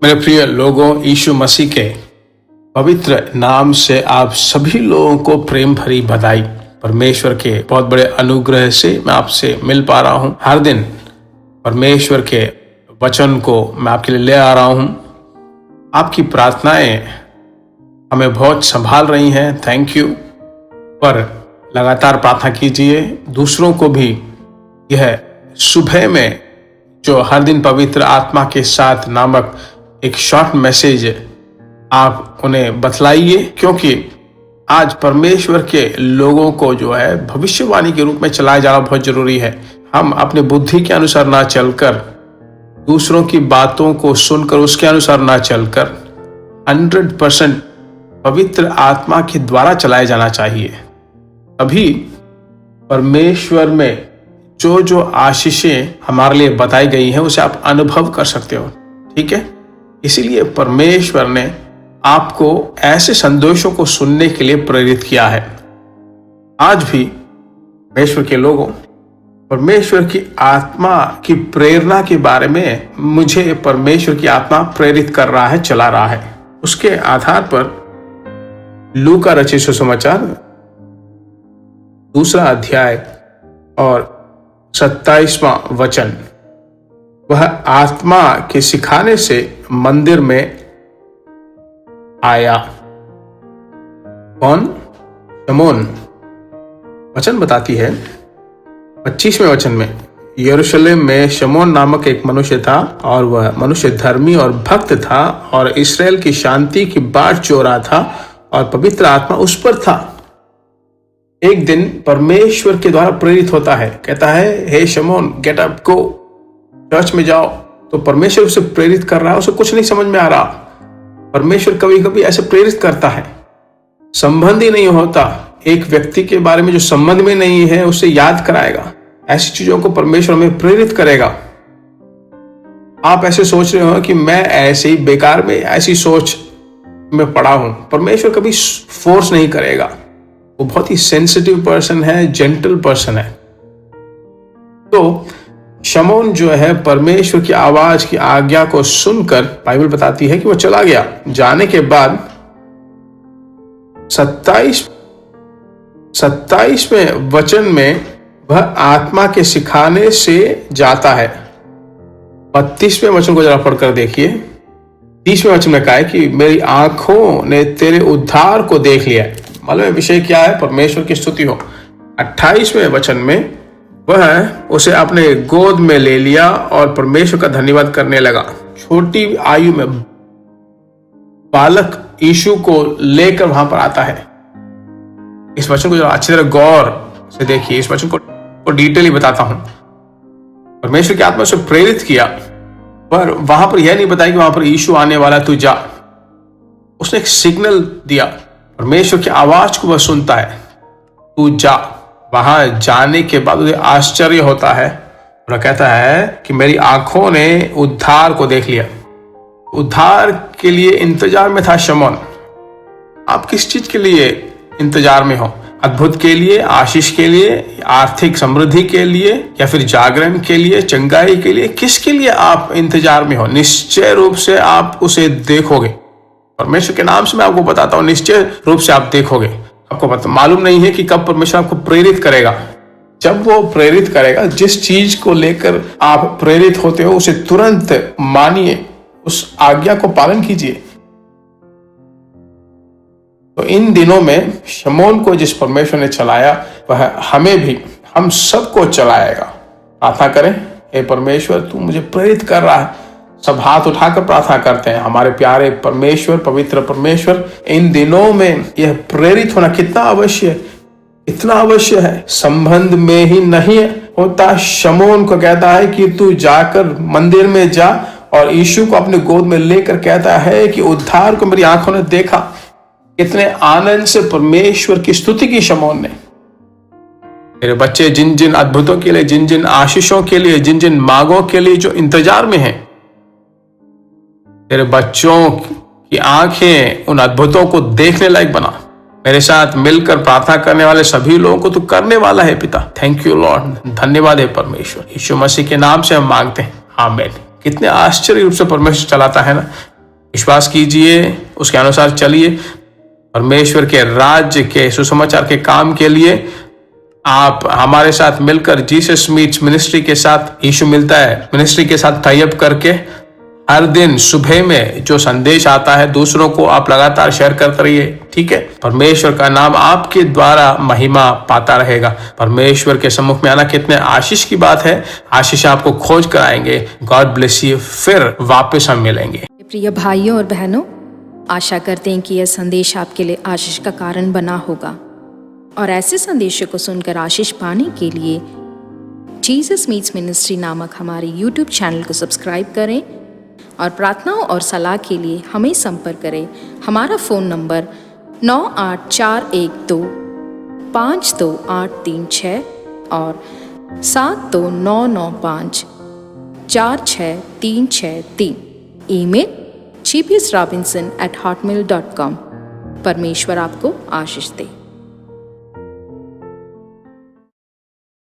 मेरे प्रिय लोगों, यीशु मसीह के पवित्र नाम से आप सभी लोगों को प्रेम भरी बधाई। परमेश्वर के बहुत बड़े अनुग्रह से मैं आपसे मिल पा रहा हूँ। हर दिन परमेश्वर के वचन को मैं आपके लिए ले आ रहा हूँ। आपकी प्रार्थनाएं हमें बहुत संभाल रही हैं। Thank you. पर लगातार प्रार्थना कीजिए। दूसरों को भी यह सुबह में जो हर दिन पवित्र आत्मा के साथ नामक एक शॉर्ट मैसेज आप उन्हें बतलाइए, क्योंकि आज परमेश्वर के लोगों को जो है भविष्यवाणी के रूप में चलाया जाना बहुत जरूरी है। हम अपनी बुद्धि के अनुसार ना चलकर, दूसरों की बातों को सुनकर उसके अनुसार ना चलकर 100% पवित्र आत्मा के द्वारा चलाया जाना चाहिए। अभी परमेश्वर में जो जो आशीषें हमारे लिए बताई गई हैं उसे आप अनुभव कर सकते हो। ठीक है, इसीलिए परमेश्वर ने आपको ऐसे संदेशों को सुनने के लिए प्रेरित किया है। आज भी परमेश्वर के लोगों, परमेश्वर की आत्मा की प्रेरणा के बारे में मुझे परमेश्वर की आत्मा प्रेरित कर रहा है, चला रहा है। उसके आधार पर लूका रचित सुसमाचार 2 अध्याय और 27वां वचन, वह आत्मा के सिखाने से मंदिर में आया। कौन? शमौन। वचन बताती है 25वें वचन में, यरूशलेम में शमौन नामक एक मनुष्य था और वह मनुष्य धर्मी और भक्त था और इस्राएल की शांति की बाट चो रहा था और पवित्र आत्मा उस पर था। एक दिन परमेश्वर के द्वारा प्रेरित होता है, कहता है हे शमौन, गेट अप, गो, चर्च में जाओ। तो परमेश्वर उसे प्रेरित कर रहा है, उसे कुछ नहीं समझ में आ रहा। परमेश्वर कभी कभी ऐसे प्रेरित करता है, संबंध ही नहीं होता, एक व्यक्ति के बारे में जो संबंध में नहीं है उसे याद कराएगा। ऐसी चीजों को परमेश्वर में प्रेरित करेगा। आप ऐसे सोच रहे हो कि मैं ऐसे ही बेकार में ऐसी सोच में पड़ा हूं, परमेश्वर कभी फोर्स नहीं करेगा। वो बहुत ही सेंसिटिव पर्सन है, जेंटल पर्सन है। तो शमौन जो है परमेश्वर की आवाज की आज्ञा को सुनकर, बाइबल बताती है कि वो चला गया। जाने के बाद 27वें वचन में वह आत्मा के सिखाने से जाता है। 32वें वचन को जरा पढ़कर देखिए। 30वें वचन में कहा है कि मेरी आंखों ने तेरे उद्धार को देख लिया। मालूम है विषय क्या है? परमेश्वर की स्तुति हो। 28वें वचन में वह उसे अपने गोद में ले लिया और परमेश्वर का धन्यवाद करने लगा। छोटी आयु में बालक यीशु को लेकर वहां पर आता है। इस वचन को जो अच्छी तरह गौर से देखिए, इस वचन को डिटेली बताता हूं। परमेश्वर की आत्मा से प्रेरित किया, पर वहां पर यह नहीं बताया कि वहां पर यीशु आने वाला, तू जा। उसने एक सिग्नल दिया। परमेश्वर की आवाज को वह सुनता है, तू जा। वहां जाने के बाद उसे आश्चर्य होता है और कहता है कि मेरी आंखों ने उद्धार को देख लिया। उद्धार के लिए इंतजार में था शमौन। आप किस चीज के लिए इंतजार में हो? अद्भुत के लिए, आशीष के लिए, आर्थिक समृद्धि के लिए, या फिर जागरण के लिए, चंगाई के लिए? किसके लिए आप इंतजार में हो? निश्चय रूप से आप उसे देखोगे। परमेश्वर के नाम से मैं आपको बताता हूं, निश्चय रूप से आप देखोगे। आपको पता मालूम नहीं है कि कब परमेश्वर आपको प्रेरित करेगा। जब वो प्रेरित करेगा, जिस चीज को लेकर आप प्रेरित होते हो उसे तुरंत मानिए, उस आज्ञा को पालन कीजिए। तो इन दिनों में शमौन को जिस परमेश्वर ने चलाया, वह हमें भी, हम सबको चलाएगा। प्रार्थना करें, हे परमेश्वर, तू मुझे प्रेरित कर रहा है। सब हाथ उठाकर प्रार्थना करते हैं। हमारे प्यारे परमेश्वर, पवित्र परमेश्वर, इन दिनों में यह प्रेरित होना कितना अवश्य है, इतना अवश्य है। संबंध में ही नहीं होता। शमौन को कहता है कि तू जाकर मंदिर में जा, और यीशु को अपने गोद में लेकर कहता है कि उद्धार को मेरी आंखों ने देखा। कितने आनंद से परमेश्वर की स्तुति की शमौन ने। मेरे बच्चे जिन जिन अद्भुतों के लिए, जिन जिन आशीषों के लिए, जिन जिन मांगों के लिए जो इंतजार में हैं, तेरे बच्चों की आंखें उन अद्भुतों को देखने लायक बना। मेरे साथ मिलकर प्रार्थना करने वाले सभी लोगों को तू करने वाला है पिता। थैंक यू लॉर्ड, धन्यवाद है परमेश्वर। यीशु मसीह के नाम से हम मांगते हैं, आमीन। कितने आश्चर्य रूप से परमेश्वर चलाता है ना। विश्वास कीजिए, उसके अनुसार चलिए। परमेश्वर के राज्य के सुसमाचार के काम के लिए आप हमारे साथ मिलकर जीसस मीट्स मिनिस्ट्री के साथ, यीशु मिलता है मिनिस्ट्री के साथ टाई अप करके हर दिन सुबह में जो संदेश आता है दूसरों को आप लगातार शेयर करते रहिए, ठीक है। परमेश्वर का नाम आपके द्वारा महिमा पाता रहेगा। परमेश्वर के सम्मुख में आना कितने आशीष की बात है। आशीष आपको खोज कर आएंगे। God bless you. फिर वापस हम मिलेंगे। प्रिय भाइयों और बहनों, आशा करते हैं कि यह संदेश आपके लिए आशीष का कारण बना होगा और ऐसे संदेशों को सुनकर आशीष पाने के लिए जीसस मीट्स मिनिस्ट्री नामक हमारे यूट्यूब चैनल को सब्सक्राइब करें और प्रार्थनाओं और सलाह के लिए हमें संपर्क करें। हमारा फ़ोन नंबर 9841252836 और 7299546363। Email gbsrobinson@hotmail.com। परमेश्वर आपको आशीष दे।